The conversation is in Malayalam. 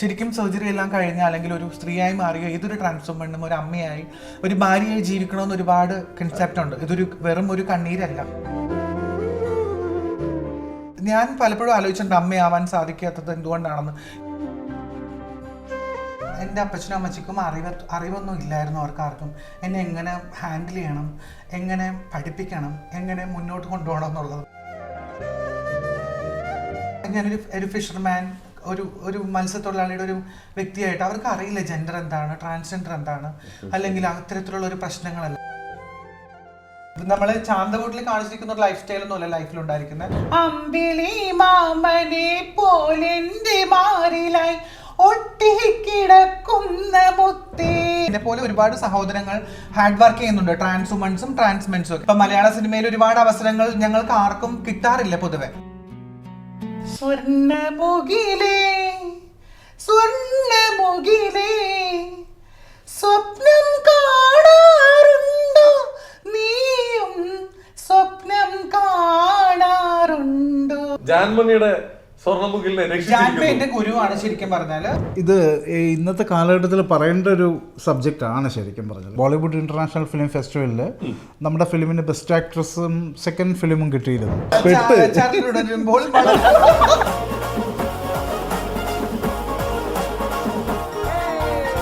ശരിക്കും സർജറി എല്ലാം കഴിഞ്ഞ അല്ലെങ്കിൽ ഒരു സ്ത്രീയായി മാറിയ ഏതൊരു ട്രാൻസ്ഫോർമറിനും ഒരു അമ്മയായി ഒരു ഭാര്യയായി ജീവിക്കണമെന്ന് ഒരുപാട് കൺസെപ്റ്റ് ഉണ്ട്. ഇതൊരു വെറും ഒരു കണ്ണീരല്ല. ഞാൻ പലപ്പോഴും ആലോചിച്ചിട്ടുണ്ട് അമ്മയാവാൻ സാധിക്കാത്തത് എന്തുകൊണ്ടാണെന്ന്. എൻ്റെ അപ്പച്ചനും അമ്മച്ചിക്കും അറിവൊന്നും ഇല്ലായിരുന്നു അവർക്കാർക്കും എന്നെ എങ്ങനെ ഹാൻഡിൽ ചെയ്യണം, എങ്ങനെ പഠിപ്പിക്കണം, എങ്ങനെ മുന്നോട്ട് കൊണ്ടുപോകണം എന്നുള്ളത്. ഞാനൊരു ഫിഷർമാൻ, ഒരു മത്സ്യത്തൊഴിലാളിയുടെ ഒരു വ്യക്തിയായിട്ട് അവർക്ക് അറിയില്ല ജെൻഡർ എന്താണ്, ട്രാൻസ്ജെൻഡർ എന്താണ്, അല്ലെങ്കിൽ അത്തരത്തിലുള്ള ഒരു പ്രശ്നങ്ങളല്ല. നമ്മള് ചാന്തവൂട്ടിൽ കാണിച്ചിരിക്കുന്ന ഒരു ലൈഫ് സ്റ്റൈൽ ഒന്നുമല്ല ലൈഫിലുണ്ടായിരിക്കുന്നത്. അമ്പിളി മാമനെ പോലെന്റെ മാറിലായി ഒട്ടിക്കിടക്കുന്ന മുത്തേ. എന്നെ പോലെ ഒരുപാട് സഹോദരങ്ങൾ ഹാർഡ് വർക്ക് ചെയ്യുന്നുണ്ട്, ട്രാൻസ് വുമൻസും ട്രാൻസ്മെൻസും ഒക്കെ. ഇപ്പൊ മലയാള സിനിമയിൽ ഒരുപാട് അവസരങ്ങൾ ഞങ്ങൾക്ക് ആർക്കും കിട്ടാറില്ല പൊതുവെ. സ്വർണ്ണമുകിലേ സ്വർണ്ണമുകിലേ സ്വപ്നം കാണാറുണ്ടോ, നീയും സ്വപ്നം കാണാറുണ്ടോ. ജാൻമണിയുടെ സ്വർണ്ണമുകിലിനെ ജാൻമണി എന്റെ ഗുരുവാണ് ശരിക്കും പറഞ്ഞാല്. ഇത് ഇന്നത്തെ കാലഘട്ടത്തിൽ പറയേണ്ട ഒരു സബ്ജക്റ്റ് ആണ് ശരിക്കും പറഞ്ഞത്. ബോളിവുഡ് ഇന്റർനാഷണൽ ഫിലിം ഫെസ്റ്റിവലിൽ നമ്മുടെ ഫിലിമിന് ബെസ്റ്റ് ആക്ട്രസും സെക്കൻഡ് ഫിലിമും കിട്ടിയിരുന്നു.